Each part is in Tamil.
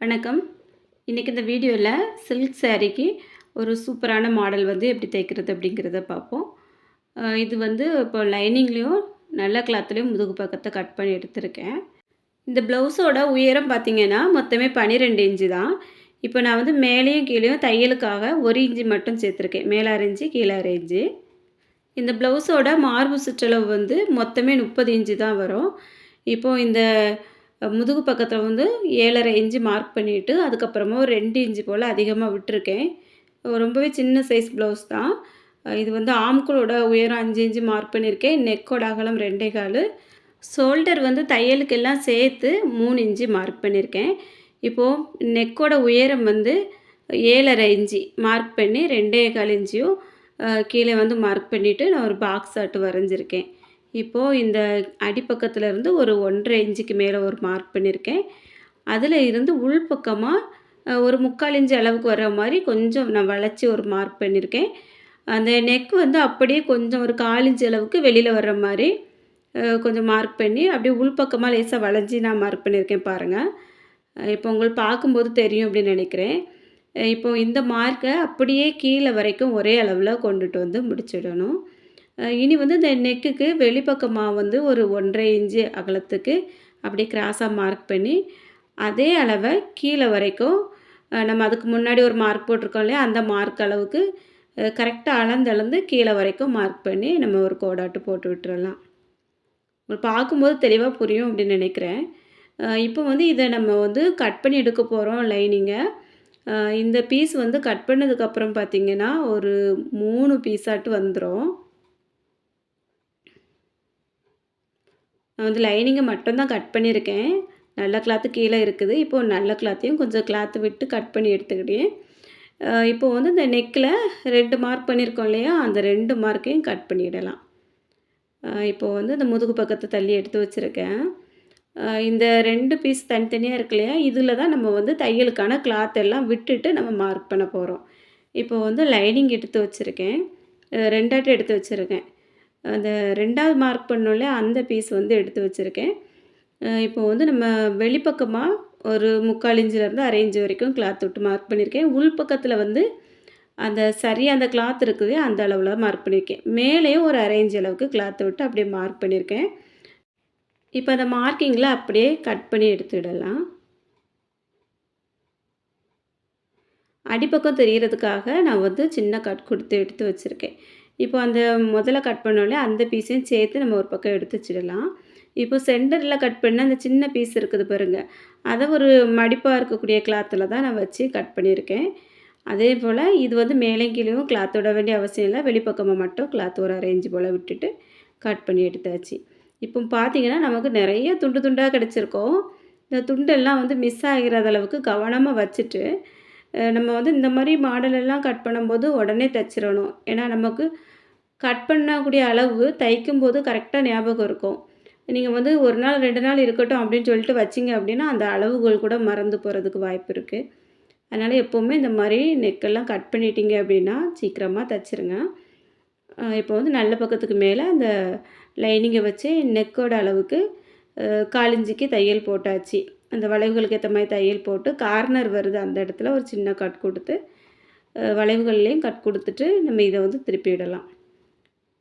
வணக்கம். இன்றைக்கி இந்த வீடியோவில் சில்க் சாரீக்கு ஒரு சூப்பரான மாடல் எப்படி தைக்கிறது அப்படிங்கிறத பார்ப்போம். இது இப்போ லைனிங்லேயும் நல்ல கிளாத்லேயும் முதுகு பக்கத்தை கட் பண்ணி எடுத்திருக்கேன். இந்த ப்ளவுஸோட உயரம் பார்த்திங்கன்னா மொத்தமே 12 இன்ச்சு தான். இப்போ நான் மேலேயும் கீழேயும் தையலுக்காக 1 இன்ச்சு மட்டும் சேர்த்துருக்கேன். மேலே அரைஞ்சி கீழே அரைஞ்சி. இந்த ப்ளவுஸோட மார்பு சுற்றளவு மொத்தமே 30 இன்ச்சு தான் வரும். இப்போது இந்த முதுகு பக்கத்தில் 7.5 இன்ச்சு மார்க் பண்ணிவிட்டு அதுக்கப்புறமா ஒரு 2 இன்ச்சு போல் அதிகமாக விட்டுருக்கேன். ரொம்பவே சின்ன சைஸ் ப்ளவுஸ் தான். இது ஆம்கோலோட உயரம் 5 இன்ச்சு மார்க் பண்ணியிருக்கேன். நெக்கோட அகலம் 2.25. ஷோல்டர் தையலுக்கெல்லாம் சேர்த்து 3 இன்ச்சு மார்க் பண்ணியிருக்கேன். இப்போது நெக்கோட உயரம் 7.5 இன்ச்சு மார்க் பண்ணி 2.25 இன்ச்சையும் கீழே மார்க் பண்ணிவிட்டு நான் ஒரு பாக்ஸ் ஆட்டு வரைஞ்சிருக்கேன். இப்போது இந்த அடிப்பக்கத்துலேருந்து ஒரு 1.5 இன்ச்சுக்கு மேலே ஒரு மார்க் பண்ணியிருக்கேன். அதில் இருந்து உள்பக்கமாக ஒரு 3/4 இன்ச்சு அளவுக்கு வர மாதிரி கொஞ்சம் நான் வளைச்சி ஒரு மார்க் பண்ணியிருக்கேன். அந்த நெக் அப்படியே கொஞ்சம் ஒரு 1/4 இன்ச்சு அளவுக்கு வெளியில் வர்ற மாதிரி கொஞ்சம் மார்க் பண்ணி அப்படியே உள்பக்கமாக லேசாக வளைஞ்சி நான் மார்க் பண்ணியிருக்கேன் பாருங்கள். இப்போ உங்களுக்கு பார்க்கும்போது தெரியும் அப்படின்னு நினைக்கிறேன். இப்போது இந்த மார்க்கை அப்படியே கீழே வரைக்கும் ஒரே அளவில் கொண்டுட்டு முடிச்சிடணும். இனி இந்த நெக்குக்கு வெளிப்பக்கமாக ஒரு 1.5 இன்ச்சு அகலத்துக்கு அப்படியே கிராஸாக மார்க் பண்ணி அதே அளவை கீழே வரைக்கும் நம்ம அதுக்கு முன்னாடி ஒரு மார்க் போட்டிருக்கோம் இல்லையா, அந்த மார்க் அளவுக்கு கரெக்டாக அளந்து கீழே வரைக்கும் மார்க் பண்ணி நம்ம ஒரு கோடாட்டு போட்டு விட்டுறலாம். உங்களுக்கு பார்க்கும்போது தெளிவாக புரியும் அப்படின்னு நினைக்கிறேன். இப்போ இதை நம்ம கட் பண்ணி எடுக்க போகிறோம் லைனிங்கை. இந்த பீஸ் கட் பண்ணதுக்கப்புறம் பார்த்திங்கன்னா ஒரு 3 பீஸாட்டு வந்துடும். நான் லைனிங்கை மட்டும்தான் கட் பண்ணியிருக்கேன். நல்ல கிளாத்து கீழே இருக்குது. இப்போது நல்ல கிளாத்தையும் கொஞ்சம் கிளாத்து விட்டு கட் பண்ணி எடுத்துக்கிட்டேன். இப்போது இந்த நெக்கில் 2 மார்க் பண்ணியிருக்கோம் இல்லையா, அந்த 2 மார்க்கையும் கட் பண்ணிடலாம். இப்போது இந்த முதுகு பக்கத்தை தள்ளி எடுத்து வச்சுருக்கேன். இந்த 2 பீஸ் தனித்தனியாக இருக்கு இல்லையா, இதில் தான் நம்ம தையலுக்கான கிளாத் எல்லாம் விட்டுட்டு நம்ம மார்க் பண்ண போகிறோம். இப்போது லைனிங் எடுத்து வச்சுருக்கேன். 2 எடுத்து வச்சுருக்கேன். அந்த 2வது மார்க் பண்ணோம் இல்லையா, அந்த பீஸ் எடுத்து வச்சுருக்கேன். இப்போது நம்ம வெளிப்பக்கமாக ஒரு 3/4 இன்ச்சிலேருந்து 1/2 இன்ச்சு வரைக்கும் கிளாத் விட்டு மார்க் பண்ணியிருக்கேன். உள் பக்கத்தில் அந்த சரியாக அந்த கிளாத் இருக்குது அந்த அளவில் மார்க் பண்ணியிருக்கேன். மேலேயும் ஒரு 1/2 இன்ச்சு அளவுக்கு கிளாத்தை விட்டு அப்படியே மார்க் பண்ணியிருக்கேன். இப்போ அந்த மார்க்கிங்கில் அப்படியே கட் பண்ணி எடுத்துடலாம். அடிப்பக்கம் தெரிகிறதுக்காக நான் சின்ன கட் கொடுத்து எடுத்து வச்சுருக்கேன். இப்போ அந்த முதல்ல கட் பண்ணோம்ல அந்த பீஸையும் சேர்த்து நம்ம ஒரு பக்கம் எடுத்து வச்சிடலாம். இப்போ சென்டரில் கட் பண்ண அந்த சின்ன பீஸ் இருக்குது பாருங்கள், அதை ஒரு மடிப்பாக இருக்கக்கூடிய கிளாத்தில் தான் நான் வச்சு கட் பண்ணியிருக்கேன். அதே போல் இது மேலே கீழேயும் கிளாத் விட வேண்டிய அவசியம் இல்லை. வெளிப்பக்கமாக மட்டும் கிளாத் ஒரு 1/2 இன்ச்சு போல் விட்டுட்டு கட் பண்ணி எடுத்தாச்சு. இப்போ பார்த்திங்கன்னா நமக்கு நிறைய துண்டு துண்டாக கிடச்சிருக்கோம். இந்த துண்டெல்லாம் மிஸ் ஆகிற அளவுக்கு கவனமாக வச்சுட்டு நம்ம இந்த மாதிரி மாடலெல்லாம் கட் பண்ணும்போது உடனே தைச்சிடணும். ஏன்னா நமக்கு கட் பண்ணக்கூடிய அளவு தைக்கும்போது கரெக்டாக ஞாபகம் இருக்கும். நீங்கள் 1 நாள் 2 நாள் இருக்கட்டும் அப்படின்னு சொல்லிட்டு வச்சிங்க அப்படின்னா அந்த அளவுகள் கூட மறந்து போகிறதுக்கு வாய்ப்பு இருக்குது. அதனால் எப்போவுமே இந்த மாதிரி நெக்கெல்லாம் கட் பண்ணிட்டீங்க அப்படின்னா சீக்கிரமாக தைச்சிருங்க. இப்போ நல்ல பக்கத்துக்கு மேலே அந்த லைனிங்கை வச்சு நெக்கோட அளவுக்கு 1/4 இன்ச்சுக்கு தையல் போட்டாச்சு. அந்த வளைவுகளுக்கு ஏற்ற மாதிரி தையல் போட்டு கார்னர் வருது அந்த இடத்துல ஒரு சின்ன கட் கொடுத்து வளைவுகள்லேயும் கட் கொடுத்துட்டு நம்ம இதை திருப்பி விடலாம்.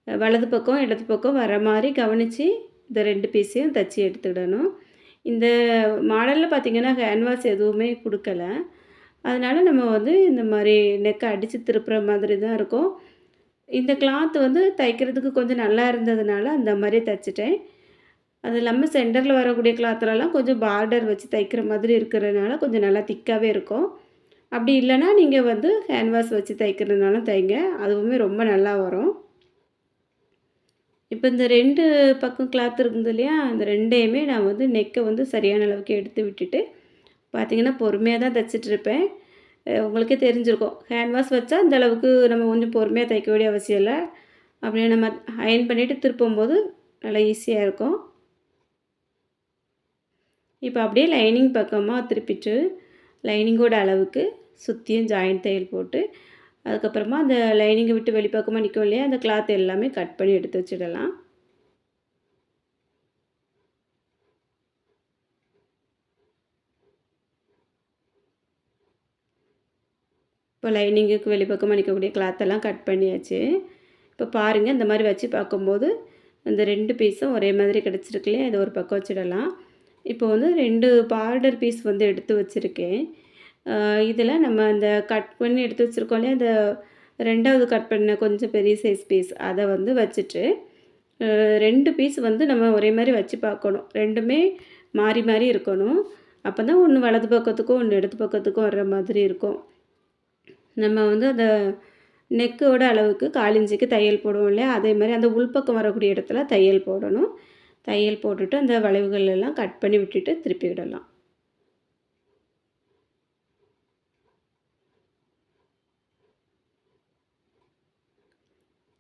வலது பக்கம் இடது பக்கம் வர மாதிரி கவனித்து இந்த 2 பீஸையும் தைச்சி எடுத்துக்கிடணும். இந்த மாடலில் பார்த்திங்கன்னா கேன்வாஸ் எதுவுமே கொடுக்கல. அதனால் நம்ம இந்த மாதிரி நெக்கை அடித்து திருப்புற மாதிரி தான் இருக்கும். இந்த கிளாத் தைக்கிறதுக்கு கொஞ்சம் நல்லா இருந்ததுனால அந்த மாதிரி தைச்சிட்டேன். அது இல்லாமல் சென்டரில் வரக்கூடிய கிளாத்துலலாம் கொஞ்சம் பார்டர் வச்சு தைக்கிற மாதிரி இருக்கிறதுனால கொஞ்சம் நல்லா திக்காகவே இருக்கும். அப்படி இல்லைன்னா நீங்கள் கேன்வாஸ் வச்சு தைக்கிறதுனால தைங்க, அதுவுமே ரொம்ப நல்லா வரும். இப்போ இந்த 2 பக்கம் கிளாத் இருக்குது இல்லையா, அந்த 2யுமே நான் நெக்கை சரியான அளவுக்கு எடுத்து விட்டுட்டு பார்த்திங்கன்னா பொறுமையாக தான் தைச்சிட்ருப்பேன். உங்களுக்கே தெரிஞ்சிருக்கும். கேன்வாஸ் வச்சா இந்த அளவுக்கு நம்ம கொஞ்சம் பொறுமையாக தைக்க வேண்டிய அவசியம் இல்லை. அப்படியே நம்ம அயர்ன் பண்ணிவிட்டு திருப்பும்போது நல்லா ஈஸியாக இருக்கும். இப்போ அப்படியே லைனிங் பக்கமாக திருப்பிட்டு லைனிங்கோட அளவுக்கு சுற்றியும் ஜாயிண்ட் தையல் போட்டு அதுக்கப்புறமா அந்த லைனிங்கை விட்டு வெளிப்பக்கமாக நிற்கும் இல்லையா, அந்த கிளாத் எல்லாமே கட் பண்ணி எடுத்து வச்சிடலாம். இப்போ லைனிங்குக்கு வெளிப்பக்கம் மடிக்கக்கூடிய கிளாத்தெல்லாம் கட் பண்ணியாச்சு. இப்போ பாருங்கள், இந்த மாதிரி வச்சு பார்க்கும்போது இந்த 2 பீஸும் ஒரே மாதிரி கிடச்சிருக்கு இல்லையா? இதை ஒரு பக்கம் வச்சிடலாம். இப்போ வந்து 2 பார்டர் பீஸ் வந்து எடுத்து வச்சுருக்கேன். இதில் நம்ம இந்த கட் பண்ணி எடுத்து வச்சுருக்கோம் இல்லையா? இந்த 2வது கட் பண்ண கொஞ்சம் பெரிய சைஸ் பீஸ் அதை வந்து வச்சுட்டு 2 பீஸ் வந்து நம்ம ஒரே மாதிரி வச்சு பார்க்கணும். 2மே மாறி மாறி இருக்கணும். அப்போ தான் ஒன்று வலது பக்கத்துக்கும் ஒன்று இடது பக்கத்துக்கும் வர்ற மாதிரி இருக்கும். நம்ம வந்து அந்த நெக்கோட அளவுக்கு 1/4 இன்ச்சுக்கு தையல் போடுவோம் இல்லையா? அதே மாதிரி அந்த உள்பக்கம் வரக்கூடிய இடத்துல தையல் போடணும். தையல் போட்டுட்டு அந்த வளைவுகள் எல்லாம் கட் பண்ணி விட்டுட்டு திருப்பி விடலாம்.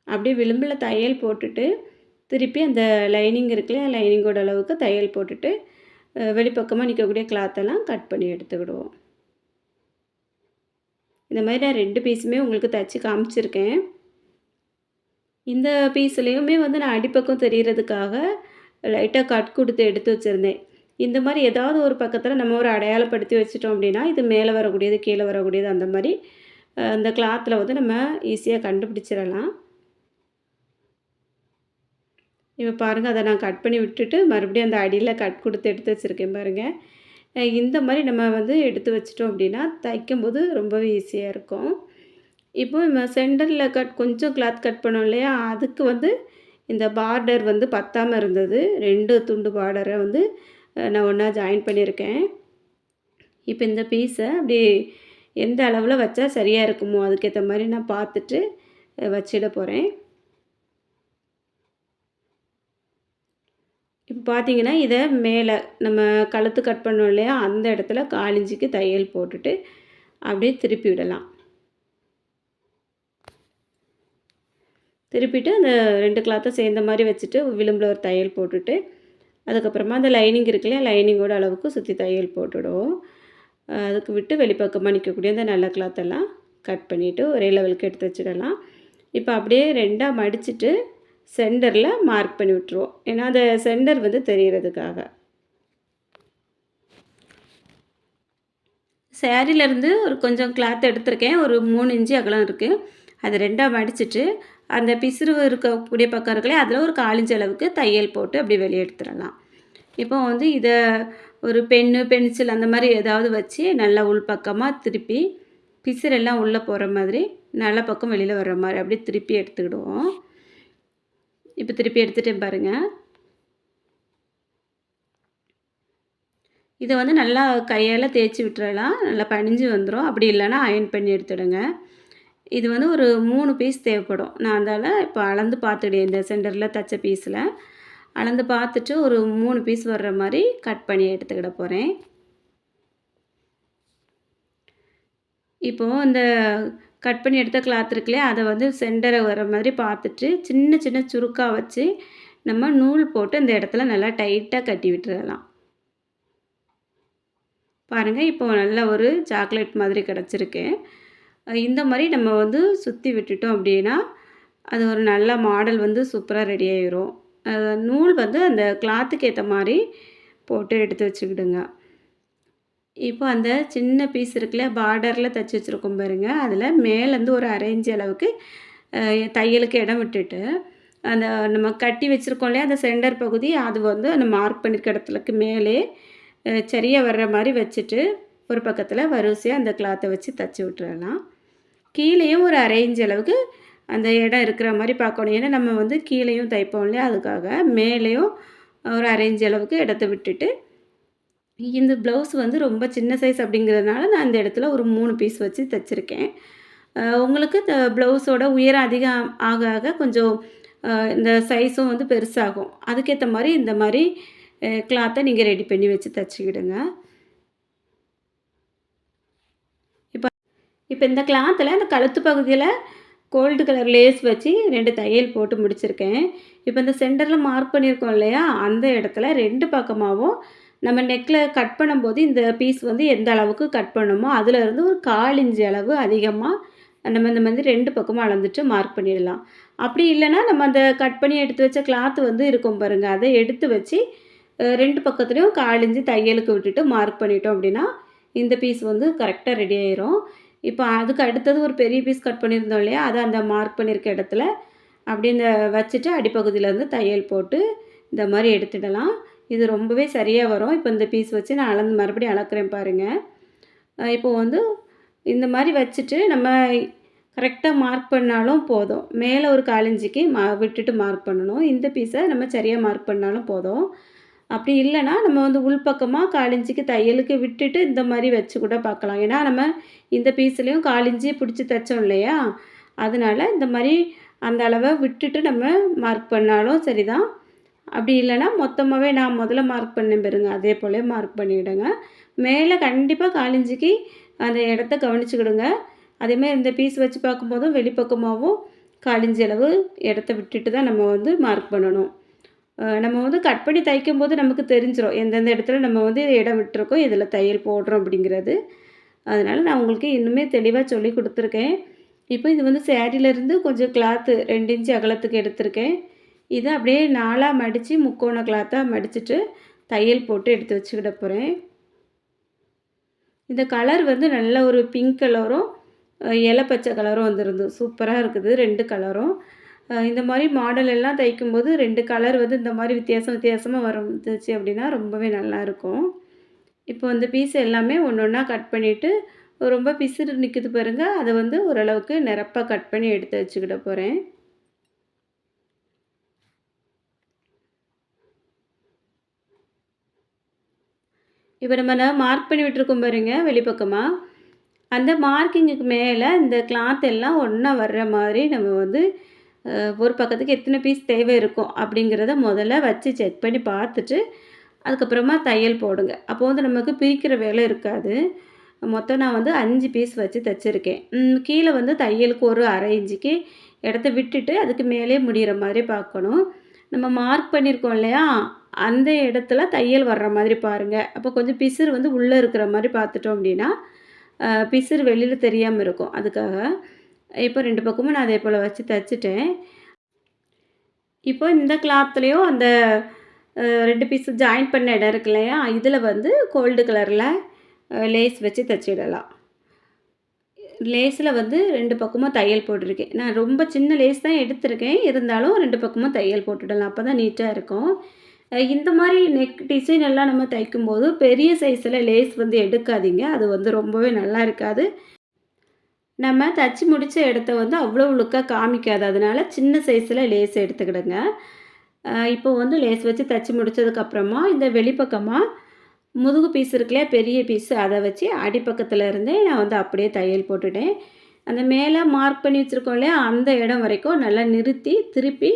அப்படியே விளிம்பில் தையல் போட்டுட்டு திருப்பி அந்த லைனிங் இருக்குல்லையா? லைனிங்கோட அளவுக்கு தையல் போட்டுட்டு வெளிப்பக்கமாக நிற்கக்கூடிய கிளாத்தெல்லாம் கட் பண்ணி எடுத்துக்கிடுவோம். இந்த மாதிரி நான் 2 பீஸுமே உங்களுக்கு தைச்சி காமிச்சிருக்கேன். இந்த பீஸ்லேயுமே வந்து நான் அடிப்பக்கம் தெரிகிறதுக்காக லைட்டாக கட் கொடுத்து எடுத்து வச்சுருந்தேன். இந்த மாதிரி ஏதாவது ஒரு பக்கத்தில் நம்ம ஒரு அடையாளப்படுத்தி வச்சுட்டோம் அப்படின்னா, இது மேலே வரக்கூடியது, கீழே வரக்கூடியது அந்த மாதிரி அந்த கிளாத்தில் வந்து நம்ம ஈஸியாக கண்டுபிடிச்சிடலாம். இப்போ பாருங்கள், அதை நான் கட் பண்ணி விட்டுட்டு மறுபடியும் அந்த அடியில் கட் கொடுத்து எடுத்து வச்சுருக்கேன் பாருங்கள். இந்த மாதிரி நம்ம வந்து எடுத்து வச்சிட்டோம் அப்படின்னா தைக்கும்போது ரொம்பவே ஈஸியாக இருக்கும். இப்போ நம்ம சென்டரில் கொஞ்சம் கிளாத் கட் பண்ணோம் இல்லையா? அதுக்கு வந்து இந்த பார்டர் வந்து பத்தாமல் இருந்தது. 2 துண்டு பார்டரை வந்து நான் ஒன்றா ஜாயின் பண்ணியிருக்கேன். இப்போ இந்த பீஸை அப்படி எந்த அளவில் வச்சா சரியாக இருக்குமோ அதுக்கேற்ற மாதிரி நான் பார்த்துட்டு வச்சிட போகிறேன். இப்போ பார்த்தீங்கன்னா, இதை மேலே நம்ம கழுத்து கட் பண்ணோம் இல்லையா? அந்த இடத்துல 1/4 இன்ச்சுக்கு தையல் போட்டுட்டு அப்படியே திருப்பி விடலாம். திருப்பிட்டு அந்த 2 கிளாத்தை சேர்ந்த மாதிரி வச்சுட்டு விளிம்பில் ஒரு தையல் போட்டுட்டு அதுக்கப்புறமா அந்த லைனிங் இருக்குல்லையா? லைனிங்கோட அளவுக்கு சுற்றி தையல் போட்டுடுவோம். அதுக்கு விட்டு வெளிப்பக்கமாக நிற்கக்கூடிய அந்த நல்ல கிளாத்தெல்லாம் கட் பண்ணிவிட்டு ஒரே லெவலுக்கு எடுத்து வச்சிடலாம். இப்போ அப்படியே 2ஆ மடிச்சுட்டு சென்டரில் மார்க் பண்ணி விட்டுருவோம். ஏன்னா அந்த சென்டர் வந்து தெரிகிறதுக்காக. சேரீலேருந்து ஒரு கொஞ்சம் கிளாத் எடுத்திருக்கேன். ஒரு 3 இன்ச்சு அகலம் இருக்குது. அது 2ஆ மடிச்சுட்டு அந்த பிசுறு இருக்கக்கூடிய பக்கம் இருக்குல்லையா? அதில் ஒரு 1/4 இன்ச்சு அளவுக்கு தையல் போட்டு அப்படி வெளியே எடுத்துடலாம். இப்போ வந்து இதை ஒரு பென்னு, பென்சில் அந்த மாதிரி ஏதாவது வச்சு நல்லா உள்பக்கமாக திருப்பி பிசுறெல்லாம் உள்ளே போகிற மாதிரி நல்ல பக்கம் வெளியில் வர்ற மாதிரி அப்படியே திருப்பி எடுத்துக்கிடுவோம். இப்போ திருப்பி எடுத்துகிட்டேன் பாருங்கள். இதை வந்து நல்லா கையால் தேய்ச்சி விட்டுறலாம். நல்லா பணிஞ்சு வந்துடும். அப்படி இல்லைன்னா அயர்ன் பண்ணி எடுத்துடுங்க. இது வந்து ஒரு 3 பீஸ் தேவைப்படும். நான் அதனால் இப்போ அளந்து பார்த்துக்கிட்டேன். இந்த சென்டரில் தைச்ச பீஸில் அளந்து பார்த்துட்டு ஒரு 3 பீஸ் வர்ற மாதிரி கட் பண்ணி எடுத்துக்கிட போகிறேன். இப்போது இந்த கட் பண்ணி எடுத்த கிளாத் இருக்குல்லையா? அதை வந்து சென்டரை வர மாதிரி பார்த்துட்டு சின்ன சின்ன சுருக்காக வச்சு நம்ம நூல் போட்டு இந்த இடத்துல நல்லா டைட்டாக கட்டி விட்டுறலாம். பாருங்கள், இப்போ நல்ல ஒரு சாக்லேட் மாதிரி கிடச்சிருக்கு. இந்த மாதிரி நம்ம வந்து சுற்றி விட்டுட்டோம் அப்படின்னா அது ஒரு நல்ல மாடல் வந்து சூப்பராக ரெடி ஆயிரும். நூல் வந்து அந்த கிளாத்துக்கு ஏற்ற மாதிரி போட்டு எடுத்து வச்சுக்கிடுங்க. இப்போ அந்த சின்ன பீஸ் இருக்குல்ல, பார்டரில் தைச்சி வச்சுருக்கோம் பாருங்கள். அதில் மேலேருந்து ஒரு 1/2 இன்ச் அளவுக்கு தையலுக்கு இடம் விட்டுட்டு அந்த நம்ம கட்டி வச்சுருக்கோம் இல்லையா? அந்த சென்டர் பகுதி அது வந்து அந்த மார்க் பண்ணியிருக்க இடத்துலக்கு மேலே சரியாக வர்ற மாதிரி வச்சுட்டு ஒரு பக்கத்தில் வரிசையாக அந்த கிளாத்தை வச்சு தைச்சி விட்டுறலாம். கீழேயும் ஒரு 1/2 இன்ச் அளவுக்கு அந்த இடம் இருக்கிற மாதிரி பார்க்கணும். ஏன்னா நம்ம வந்து கீழேயும் தைப்போம் இல்லையா? அதுக்காக மேலேயும் ஒரு 1/2 இன்ச் அளவுக்கு இடத்த விட்டுட்டு இந்த ப்ளவுஸ் வந்து ரொம்ப சின்ன சைஸ் அப்படிங்கிறதுனால நான் இந்த இடத்துல ஒரு 3 பீஸ் வச்சு தைச்சிருக்கேன். உங்களுக்கு இந்த ப்ளவுஸோட உயரம் அதிகம் ஆக ஆக கொஞ்சம் இந்த சைஸும் வந்து பெருசாகும். அதுக்கேற்ற மாதிரி இந்த மாதிரி கிளாத்தை நீங்கள் ரெடி பண்ணி வச்சு தைச்சிக்கிடுங்க. இப்போ இந்த கிளாத்தில் இந்த கழுத்து பகுதியில் கோல்டு கலர் லேஸ் வச்சு 2 தையல் போட்டு முடிச்சிருக்கேன். இப்போ இந்த சென்டரில் மார்க் பண்ணியிருக்கோம் இல்லையா? அந்த இடத்துல 2 பக்கமாகவும் நம்ம நெக்கில் கட் பண்ணும்போது இந்த பீஸ் வந்து எந்த அளவுக்கு கட் பண்ணணுமோ அதிலேருந்து ஒரு 1/4 இன்ச் அளவு அதிகமாக நம்ம இந்த மாதிரி 2 பக்கமும் அளந்துட்டு மார்க் பண்ணிடலாம். அப்படி இல்லைன்னா நம்ம அந்த கட் பண்ணி எடுத்து வச்ச கிளாத் வந்து இருக்கும் பாருங்கள், அதை எடுத்து வச்சு 2 பக்கத்துலேயும் 1/4 இன்ச்சு தையலுக்கு விட்டுட்டு மார்க் பண்ணிட்டோம் அப்படின்னா இந்த பீஸ் வந்து கரெக்டாக ரெடி ஆயிரும். இப்போ அதுக்கு அடுத்தது ஒரு பெரிய பீஸ் கட் பண்ணியிருந்தோம் இல்லையா? அத அந்த மார்க் பண்ணியிருக்க இடத்துல அப்படியே இந்த வச்சுட்டு அடிப்பகுதியிலேருந்து தையல் போட்டு இந்த மாரி எடுத்துடலாம். இது ரொம்பவே சரியா வரும். இப்போ இந்த பீஸ் வச்சு நான் மறுபடியும் அளக்குறேன் பாருங்க. இப்போ வந்து இந்த மாரி வச்சுட்டு நம்ம கரெக்ட்டா மார்க் பண்ணாலும் போதும். மேலே ஒரு 1/4 இன்ச்சுக்கு விட்டுட்டு மார்க் பண்ணணும். இந்த பீஸை நம்ம சரியா மார்க் பண்ணாலும் போதும். அப்படி இல்லைன்னா நம்ம வந்து உள்பக்கமாக 1/4 இன்ச்சுக்கு தையலுக்கு விட்டுட்டு இந்த மாரி வச்சு கூட பார்க்கலாம். ஏன்னா நம்ம இந்த பீஸ்லேயும் 1/4 இன்ச்சு பிடிச்சி தைச்சோம் இல்லையா? அதனால இந்த மாரி அந்த அளவை விட்டுட்டு நம்ம மார்க் பண்ணாலும் சரிதான். அப்படி இல்லைன்னா மொத்தமாகவே நான் முதல்ல மார்க் பண்ணேன் பாருங்க, அதே போல மார்க் பண்ணிவிடுங்க. மேலே கண்டிப்பாக 1/4 இன்ச்சுக்கு அந்த இடத்த கவனிச்சுக்கிடுங்க. அதேமாதிரி இந்த பீஸ் வச்சு பார்க்கும்போதும் வெளிப்பக்கமாகவும் 1/4 இன்ச்சு அளவு இடத்த விட்டுட்டு தான் நம்ம வந்து மார்க் பண்ணணும். நம்ம வந்து கட் பண்ணி தைக்கும்போது நமக்கு தெரிஞ்சிரும். எந்தெந்த இடத்துல நம்ம வந்து இடம் விட்டுருக்கோம், இதில் தையல் போடுறோம் அப்படிங்கிறது. அதனால் நான் உங்களுக்கு இன்னுமே தெளிவாக சொல்லி கொடுத்துருக்கேன். இப்போ இது வந்து சேரீலேருந்து கொஞ்சம் கிளாத்து 2 இன்ச்சு அகலத்துக்கு எடுத்திருக்கேன். இதை அப்படியே 4ஆ மடித்து முக்கோண கிளாத்தாக மடிச்சுட்டு தையல் போட்டு எடுத்து வச்சுக்கிட போகிறேன். இந்த கலர் வந்து நல்ல ஒரு பிங்க் கலரும் இலை பச்சை கலரும் வந்துருந்து சூப்பராக இருக்குது 2 கலரும். இந்த மாதிரி மாடல் எல்லாம் தைக்கும்போது 2 கலர் வந்து இந்த மாதிரி வித்தியாசமாக வந்துச்சு அப்படின்னா ரொம்பவே நல்லாயிருக்கும். இப்போ இந்த பீஸ் எல்லாமே ஒன்று ஒன்றா கட் பண்ணிவிட்டு ரொம்ப பிசுறு நிற்குது பாருங்க, அதை வந்து ஓரளவுக்கு நிரப்பாக கட் பண்ணி எடுத்து வச்சுக்கிட போகிறேன். இப்போ நம்ம மார்க் பண்ணி விட்டுருக்கோம் பாருங்க வெளிப்பக்கமாக, அந்த மார்க்கிங்குக்கு மேலே இந்த கிளாத் எல்லாம் ஒன்றா வர்ற மாதிரி நம்ம வந்து ஒரு பக்கத்துக்கு எத்தனை பீஸ் தேவை இருக்கும் அப்படிங்கிறத முதல்ல வச்சு செக் பண்ணி பார்த்துட்டு அதுக்கப்புறமா தையல் போடுங்க. அப்போ வந்து நமக்கு பிரிக்கிற வேலை இருக்காது. மொத்தம் நான் வந்து 5 பீஸ் வச்சு தைச்சிருக்கேன். கீழே வந்து தையலுக்கு ஒரு 1/2 இன்ச்சுக்கு இடத்த விட்டுட்டு அதுக்கு மேலே முடிகிற மாதிரி பார்க்கணும். நம்ம மார்க் பண்ணியிருக்கோம் இல்லையா? அந்த இடத்துல தையல் வர்ற மாதிரி பாருங்கள். அப்போ கொஞ்சம் பிசுறு வந்து உள்ளே இருக்கிற மாதிரி பார்த்துட்டோம் அப்படின்னா, பிசுறு வெளியில் தெரியாமல் இருக்கும். அதுக்காக இப்போ 2 பக்கமும் நான் அதே போல் வச்சு தைச்சிட்டேன். இப்போ இந்த கிளாத்லேயும் அந்த 2 பீஸு ஜாயின் பண்ண இடம் இருக்கு இல்லையா? இதில் வந்து கோல்டு கலரில் லேஸ் வச்சு தைச்சிடலாம். லேஸில் வந்து 2 பக்கமும் தையல் போட்டிருக்கேன். நான் ரொம்ப சின்ன லேஸ் தான் எடுத்திருக்கேன். இருந்தாலும் 2 பக்கமும் தையல் போட்டுடலாம். அப்போ தான் நீட்டாக இருக்கும். இந்த மாதிரி நெக் டிசைன் எல்லாம் நம்ம தைக்கும்போது பெரிய சைஸில் லேஸ் வந்து எடுக்காதீங்க. அது வந்து ரொம்பவே நல்லா இருக்காது. நம்ம தச்சு முடித்த இடத்த வந்து அவ்வளோ லுக்காக காமிக்காது. அதனால் சின்ன சைஸில் லேஸ் எடுத்துக்கிடுங்க. இப்போ வந்து லேஸ் வச்சு தச்சு முடித்ததுக்கப்புறமா இந்த வெளிப்பக்கமாக முதுகு பீஸ் இருக்குல்லையா, பெரிய பீஸு அதை வச்சு அடிப்பக்கத்தில் இருந்தே நான் வந்து அப்படியே தையல் போட்டுட்டேன். அந்த மேலே மார்க் பண்ணி வச்சுருக்கோம் இல்லையா, அந்த இடம் வரைக்கும் நல்லா நிறுத்தி திருப்பி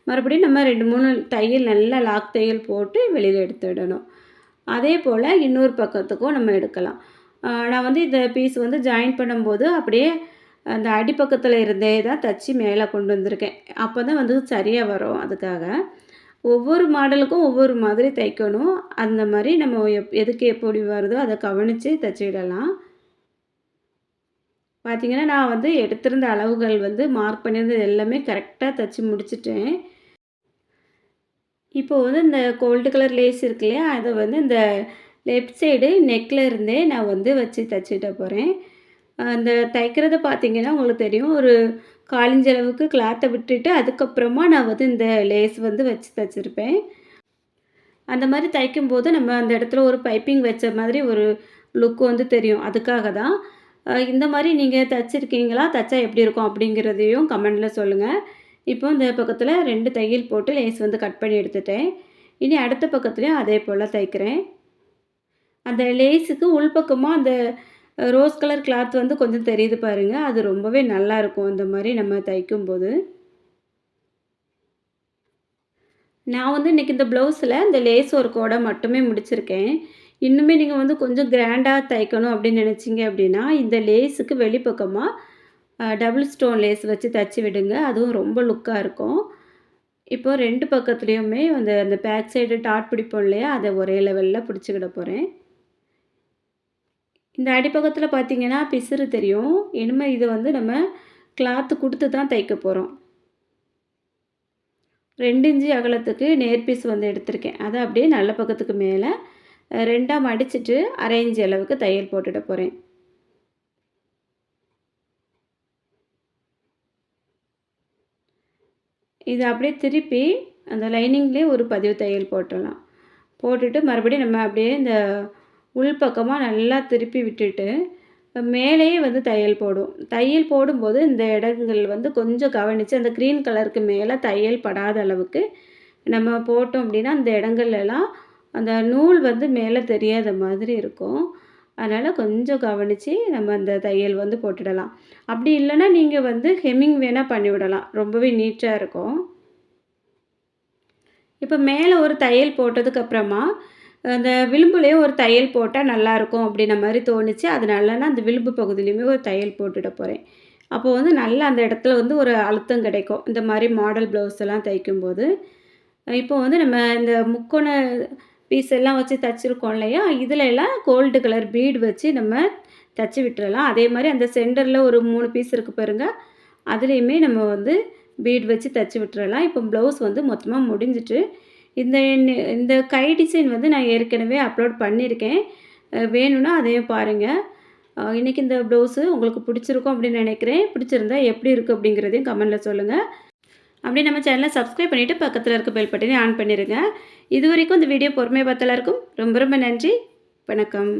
மறுபடியும் நம்ம 2, 3 தையல் நல்லா லாக் தையல் போட்டு வெளியில் எடுத்துடணும். அதே போல் இன்னொரு பக்கத்துக்கும் நம்ம எடுக்கலாம். நான் வந்து இந்த பீஸ் வந்து ஜாயின் பண்ணும்போது அப்படியே அந்த அடிப்பக்கத்தில் இருந்தே தான் தச்சு மேலே கொண்டு வந்திருக்கேன். அப்போ தான் வந்து சரியாக வரும். அதுக்காக ஒவ்வொரு மாடலுக்கும் ஒவ்வொரு மாதிரி தைக்கணும். அந்த மாதிரி நம்ம எதுக்கு எப்படி வருதோ அதை கவனித்து தச்சிடலாம். பார்த்திங்கன்னா நான் வந்து எடுத்திருந்த அளவுகள் வந்து மார்க் பண்ணியிருந்தது எல்லாமே கரெக்டாக தச்சு முடிச்சுட்டேன். இப்போ வந்து இந்த கோல்டு கலர் லேஸ் இருக்கு இல்லையா, அதை வந்து இந்த லெஃப்ட் சைடு நெக்கில் இருந்தே நான் வந்து வச்சு தச்சுட்ட போகிறேன். அந்த தைக்கிறத பார்த்திங்கன்னா உங்களுக்கு தெரியும், ஒரு 1/4 இன்ச் அளவுக்கு கிளாத்தை விட்டுட்டு அதுக்கப்புறமா நான் வந்து இந்த லேஸ் வந்து வச்சு தைச்சிருப்பேன். அந்த மாதிரி தைக்கும்போது நம்ம அந்த இடத்துல ஒரு பைப்பிங் வச்ச மாதிரி ஒரு லுக் வந்து தெரியும். அதுக்காக தான். இந்த மாதிரி நீங்கள் தைச்சிருக்கீங்களா? தைச்சா எப்படி இருக்கும் அப்படிங்கிறதையும் கமெண்டில் சொல்லுங்கள். இப்போ இந்த பக்கத்தில் 2 தையல் போட்டு லேஸ் வந்து கட் பண்ணி எடுத்துட்டேன். இனி அடுத்த பக்கத்துலேயும் அதே போல் தைக்கிறேன். அந்த லேஸுக்கு உள்பக்கமாக அந்த ரோஸ் கலர் கிளாத் வந்து கொஞ்சம் தெரியுது பாருங்கள். அது ரொம்பவே நல்லாயிருக்கும் இந்த மாதிரி நம்ம தைக்கும்போது. நான் வந்து இன்றைக்கி இந்த ப்ளவுஸில் இந்த லேஸ் ஒர்க்கோட மட்டுமே முடிச்சிருக்கேன். இன்னுமே நீங்கள் வந்து கொஞ்சம் கிராண்டாக தைக்கணும் அப்படின்னு நினச்சிங்க அப்படின்னா, இந்த லேஸுக்கு வெளிப்பக்கமாக டபுள் ஸ்டோன் லேஸ் வச்சு தச்சு விடுங்க. அதுவும் ரொம்ப லுக்காக இருக்கும். இப்போ 2 பக்கத்துலேயுமே அந்த அந்த பேக் சைடு டாட் பிடிப்போம் இல்லையா, அதை ஒரே லெவலில் பிடிச்சிக்கிட போகிறேன். இந்த அடிப்பக்கத்தில் பார்த்தீங்கன்னா பிசுறு தெரியும். இனிமேல் இது வந்து நம்ம கிளாத்து கொடுத்து தான் தைக்க போகிறோம். 2 இன்ச்சு அகலத்துக்கு நேர் பீஸ் வந்து எடுத்திருக்கேன். அதை அப்படியே நல்ல பக்கத்துக்கு மேலே 2ஆ மடிச்சுட்டு 1/2 இன்ச் அளவுக்கு தையல் போட்டுட போகிறேன். இத அப்படியே திருப்பி அந்த லைனிங்லேயே ஒரு பதிவு தையல் போட்டுடலாம். போட்டுட்டு மறுபடியும் நம்ம அப்படியே இந்த உள் பக்கமாக நல்லா திருப்பி விட்டுட்டு மேலேயே வந்து தையல் போடும். தையல் போடும்போது இந்த இடங்கள் வந்து கொஞ்சம் கவனித்து அந்த க்ரீன் கலருக்கு மேலே தையல் படாத அளவுக்கு நம்ம போட்டோம் அப்படின்னா அந்த இடங்கள்லாம் அந்த நூல் வந்து மேலே தெரியாத மாதிரி இருக்கும். அதனால் கொஞ்சம் கவனித்து நம்ம அந்த தையல் வந்து போட்டுடலாம். அப்படி இல்லைன்னா நீங்கள் வந்து ஹெம்மிங் வேணால் பண்ணிவிடலாம். ரொம்பவே நீட்டாக இருக்கும். இப்போ மேலே ஒரு தையல் போட்டதுக்கப்புறமா அந்த விளிம்புலேயும் ஒரு தையல் போட்டால் நல்லாயிருக்கும் அப்படின்ன மாதிரி தோணுச்சு. அதனால நான் அந்த விளிம்பு பகுதியிலையுமே ஒரு தையல் போட்டுட போகிறேன். அப்போ வந்து நல்லா அந்த இடத்துல வந்து ஒரு அழுத்தம் கிடைக்கும். இந்த மாதிரி மாடல் ப்ளவுஸ் எல்லாம் தைக்கும்போது. இப்போ வந்து நம்ம இந்த முக்கோண பீஸ் எல்லாம் வச்சு தச்சிருக்கோம் இல்லையா? இதுல எல்லாம் கோல்டு கலர் பீட் வச்சு நம்ம தச்சு விட்டுறலாம். அதே மாதிரி அந்த சென்டரில் ஒரு 3 பீஸ் இருக்கு பாருங்க. அதுலேயுமே நம்ம வந்து பீட் வச்சு தச்சு விட்டுறலாம். இப்போ ப்ளவுஸ் வந்து மொத்தமா முடிஞ்சிட்டு, இந்த இந்த கை டிசைன் வந்து நான் ஏற்கனவே அப்லோட் பண்ணியிருக்கேன். வேணும்னா அதையும் பாருங்க. இன்னைக்கு இந்த ப்ளவுஸு உங்களுக்கு பிடிச்சிருக்கும் அப்படின்னு நினைக்கிறேன். பிடிச்சிருந்தா எப்படி இருக்குது அப்படிங்கிறதையும் கமெண்ட்ல சொல்லுங்க. அப்படியே நம்ம சேனலை சப்ஸ்கிரைப் பண்ணிவிட்டு பக்கத்தில் இருக்க பெல் பட்டனையும் ஆன் பண்ணிடுங்க. இதுவரைக்கும் இந்த வீடியோ பொறுமையாக பார்த்த எல்லாருக்கும் ரொம்ப ரொம்ப நன்றி. வணக்கம்.